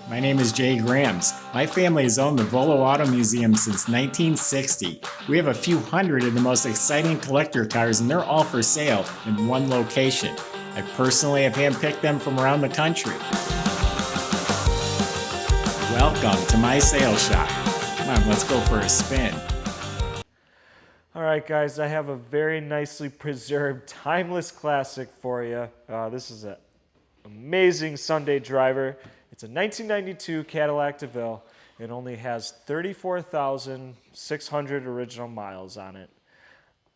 My name is Jay Grams. My family has owned the Volo Auto Museum since 1960. We have a few hundred of the most exciting collector cars, and they're all for sale in one location. I personally have handpicked them from around the country. Welcome to my sales shop. Come on, let's go for a spin. All right, guys, I have a very nicely preserved, timeless classic for you. This is an amazing Sunday driver. It's a 1992 Cadillac DeVille. It only has 34,600 original miles on it.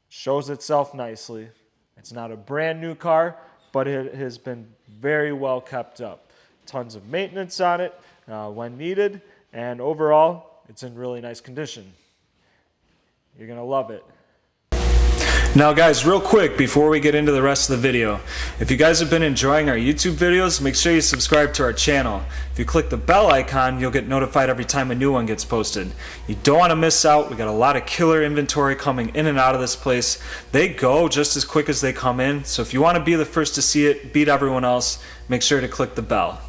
Shows itself nicely. It's not a brand new car, but it has been very well kept up. Tons of maintenance on it when needed, and overall, it's in really nice condition. You're gonna love it. Now guys, real quick before we get into the rest of the video, if you guys have been enjoying our YouTube videos, make sure you subscribe to our channel. If you click the bell icon, you'll get notified every time a new one gets posted. You don't want to miss out. We got a lot of killer inventory coming in and out of this place. They go just as quick as they come in, so if you want to be the first to see it, beat everyone else, make sure to click the bell.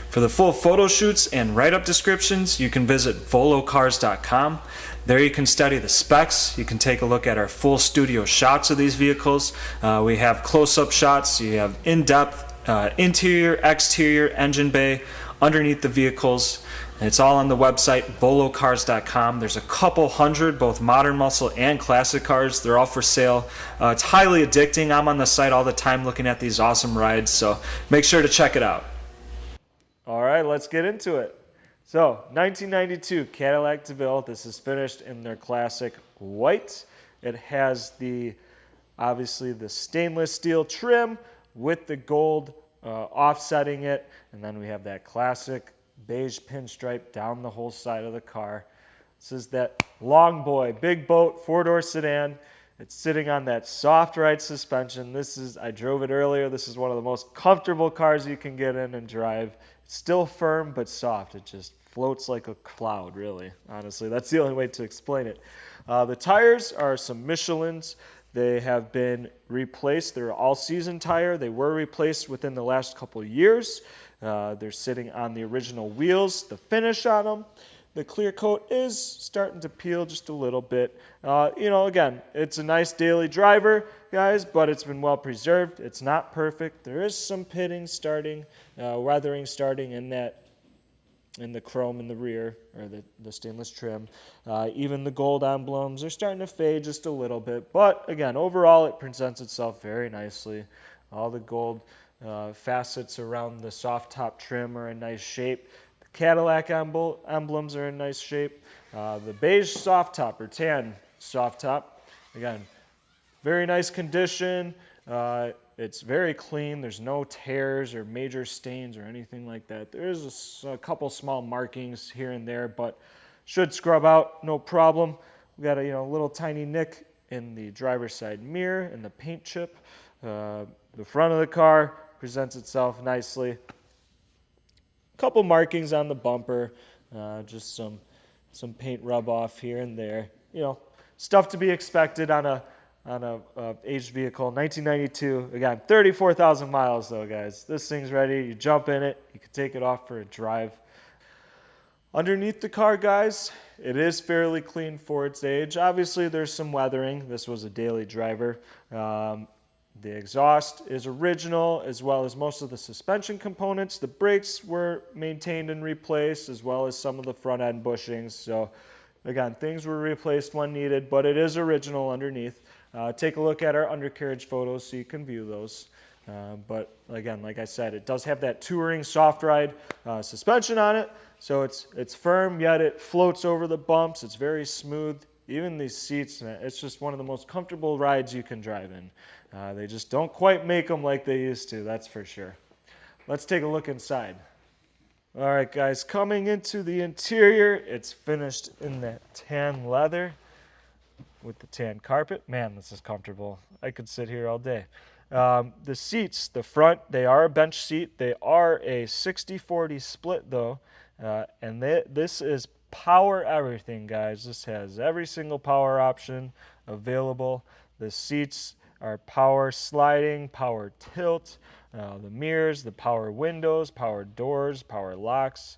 For the full photo shoots and write-up descriptions, you can visit volocars.com. There you can study the specs. You can take a look at our full studio shots of these vehicles. We have close-up shots. You have in-depth interior, exterior, engine bay, underneath the vehicles. And it's all on the website, volocars.com. There's a couple hundred, both modern muscle and classic cars. They're all for sale. It's highly addicting. I'm on the site all the time looking at these awesome rides, so make sure to check it out. All right, let's get into it. So, 1992 Cadillac DeVille. This is finished in their classic white. It has obviously the stainless steel trim with the gold offsetting it, and then we have that classic beige pinstripe down the whole side of the car. This is that long boy, big boat, four-door sedan. It's sitting on that soft ride suspension. I drove it earlier. This is one of the most comfortable cars you can get in and drive. It's still firm but soft. It just floats like a cloud, really, honestly. That's the only way to explain it. The tires are some Michelins. They have been replaced. They're an all-season tire. They were replaced within the last couple of years. They're sitting on the original wheels. The finish on them, the clear coat is starting to peel just a little bit. Again, it's a nice daily driver, guys, but it's been well preserved. It's not perfect. There is some pitting starting, weathering starting in the chrome in the rear, or the stainless trim. Even the gold emblems are starting to fade just a little bit. But again, overall, it presents itself very nicely. All the gold facets around the soft top trim are in nice shape. Cadillac emblems are in nice shape. The beige soft top, or tan soft top, again, very nice condition. It's very clean. There's no tears or major stains or anything like that. There is a couple small markings here and there, but should scrub out, no problem. We got a little tiny nick in the driver's side mirror and the paint chip. The front of the car presents itself nicely. Couple markings on the bumper, just some paint rub off here and there. Stuff to be expected on a aged vehicle. 1992, again, 34,000 miles though, guys. This thing's ready. You jump in it, you can take it off for a drive. Underneath the car, guys, it is fairly clean for its age. Obviously, there's some weathering. This was a daily driver. The exhaust is original, as well as most of the suspension components. The brakes were maintained and replaced, as well as some of the front end bushings. So, again, things were replaced when needed, but it is original underneath. Take a look at our undercarriage photos so you can view those. But again, like I said, it does have that touring soft ride suspension on it. So it's firm, yet it floats over the bumps. It's very smooth. Even these seats, it's just one of the most comfortable rides you can drive in. They just don't quite make them like they used to, that's for sure. Let's take a look inside. All right, guys, coming into the interior, it's finished in that tan leather with the tan carpet. Man, this is comfortable. I could sit here all day. The seats, the front, they are a bench seat. They are a 60-40 split, though, and this is power everything, guys. This has every single power option available. The seats are power sliding, power tilt, the mirrors, the power windows, power doors, power locks.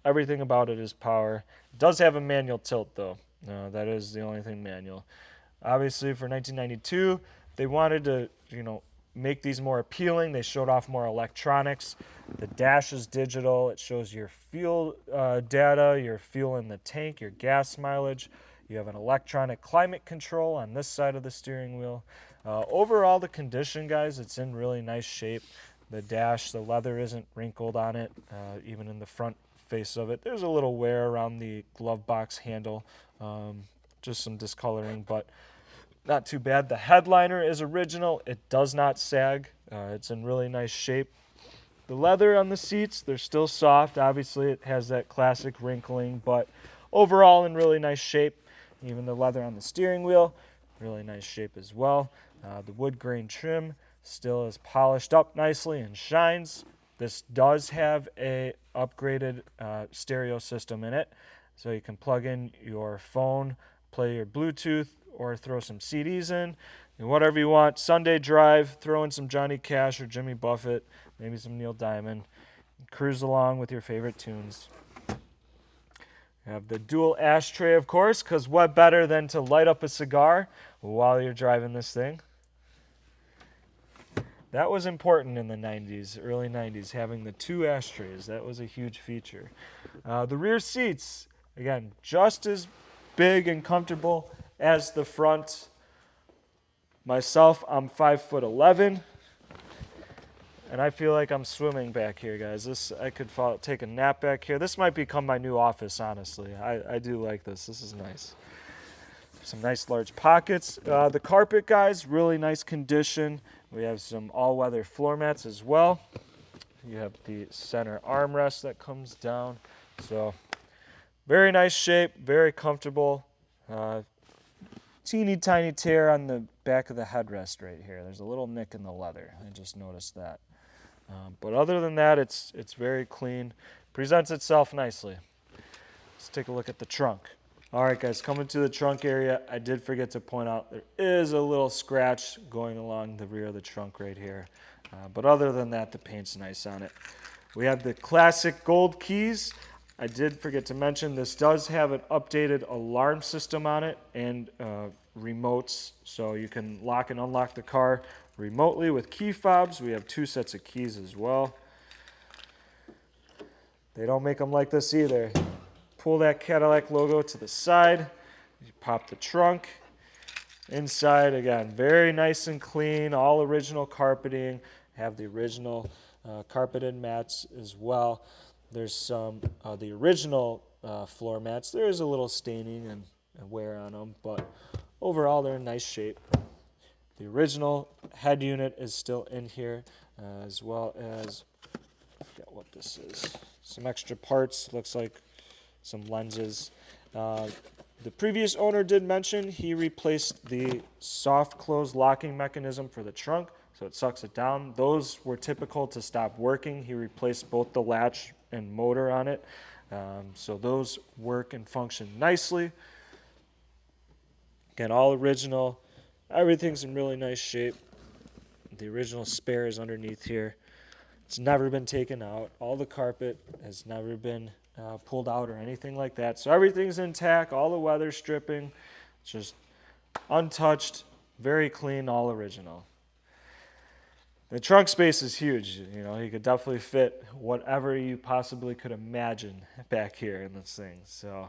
Everything about it is power. It does have a manual tilt though. That is the only thing manual. Obviously for 1992, they wanted to, make these more appealing. They showed off more electronics. The dash is digital. It shows your fuel data, your fuel in the tank, your gas mileage. You have an electronic climate control on this side of the steering wheel. Overall, the condition, guys, it's in really nice shape. The dash, the leather isn't wrinkled on it, even in the front face of it. There's a little wear around the glove box handle, just some discoloring, but not too bad. The headliner is original. It does not sag. It's in really nice shape. The leather on the seats, they're still soft. Obviously, it has that classic wrinkling, but overall in really nice shape. Even the leather on the steering wheel, really nice shape as well. The wood grain trim still is polished up nicely and shines. This does have a upgraded stereo system in it, so you can plug in your phone, play your Bluetooth, or throw some CDs in, and whatever you want. Sunday drive, throw in some Johnny Cash or Jimmy Buffett, maybe some Neil Diamond. Cruise along with your favorite tunes. You have the dual ashtray, of course, because what better than to light up a cigar while you're driving this thing? That was important in the 90s, early 90s, having the two ashtrays. That was a huge feature. The rear seats, again, just as big and comfortable as the front. Myself, I'm 5'11", and I feel like I'm swimming back here, guys. I could take a nap back here. This might become my new office, honestly. I do like this. This is nice. Some nice large pockets. The carpet, guys, really nice condition. We have some all-weather floor mats as well. You have the center armrest that comes down. So very nice shape, very comfortable. Teeny tiny tear on the back of the headrest right here. There's a little nick in the leather. I just noticed that. But other than that, it's very clean. Presents itself nicely. Let's take a look at the trunk. All right, guys, coming to the trunk area, I did forget to point out there is a little scratch going along the rear of the trunk right here. But other than that, the paint's nice on it. We have the classic gold keys. I did forget to mention this does have an updated alarm system on it and remotes, so you can lock and unlock the car remotely with key fobs. We have 2 sets of keys as well. They don't make them like this either. Pull that Cadillac logo to the side. You pop the trunk. Inside, again, very nice and clean, all original carpeting. Have the original carpeted mats as well. There's some the original floor mats. There is a little staining and wear on them, but overall they're in nice shape. The original head unit is still in here, as well as, I forget what this is, some extra parts. Looks like some lenses. The previous owner did mention he replaced the soft close locking mechanism for the trunk, so it sucks it down. Those were typical to stop working. He replaced both the latch and motor on it, so those work and function nicely. Again, all original. Everything's in really nice shape. The original spare is underneath here. It's never been taken out. All the carpet has never been pulled out or anything like that. So everything's intact, all the weather stripping, just untouched, very clean, all original. The trunk space is huge. You could definitely fit whatever you possibly could imagine back here in this thing. So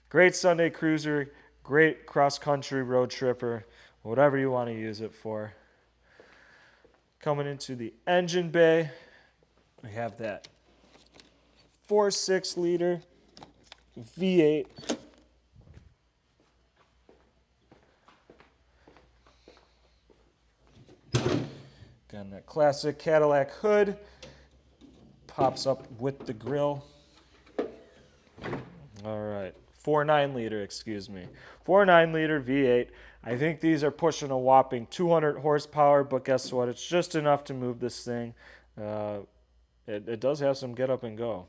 great Sunday cruiser, great cross-country road tripper, whatever you want to use it for. Coming into the engine bay, we have that 4.6 liter V8. Again, that classic Cadillac hood pops up with the grille. All right, 4.9 liter, excuse me. 4.9 liter V8. I think these are pushing a whopping 200 horsepower, but guess what? It's just enough to move this thing. It does have some get up and go.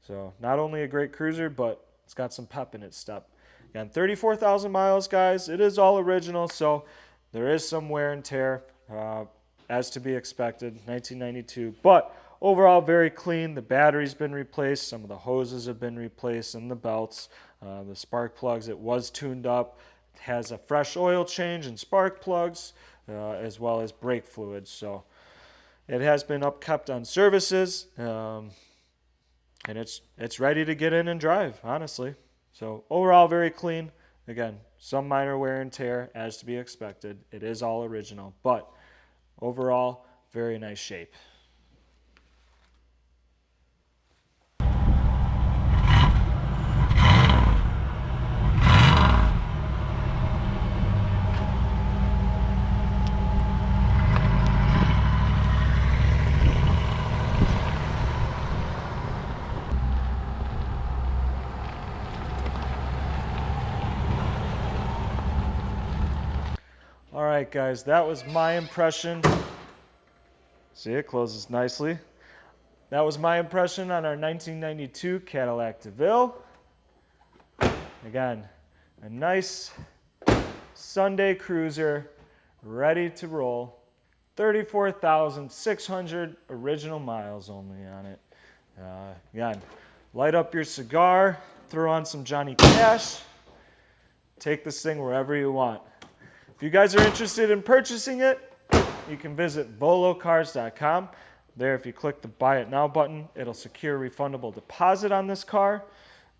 So not only a great cruiser, but it's got some pep in its step. Again, 34,000 miles, guys. It is all original, so there is some wear and tear, as to be expected, 1992. But overall very clean. The battery's been replaced. Some of the hoses have been replaced and the belts. The spark plugs, it was tuned up. It has a fresh oil change and spark plugs, as well as brake fluids. So it has been upkept on services, and it's ready to get in and drive, honestly. So overall, very clean. Again, some minor wear and tear, as to be expected. It is all original, but overall, very nice shape. All right, guys, that was my impression. See, it closes nicely. That was my impression on our 1992 Cadillac DeVille. Again, a nice Sunday cruiser, ready to roll. 34,600 original miles only on it. Again, light up your cigar, throw on some Johnny Cash, take this thing wherever you want. If you guys are interested in purchasing it, you can visit volocars.com. There, if you click the Buy It Now button, it'll secure a refundable deposit on this car.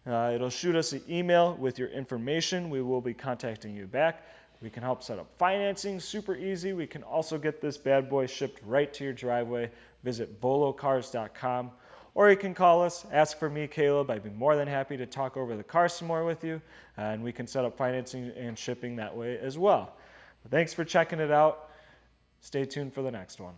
It'll shoot us an email with your information. We will be contacting you back. We can help set up financing, super easy. We can also get this bad boy shipped right to your driveway. Visit volocars.com. Or you can call us, ask for me, Caleb. I'd be more than happy to talk over the car some more with you, and we can set up financing and shipping that way as well. Thanks for checking it out. Stay tuned for the next one.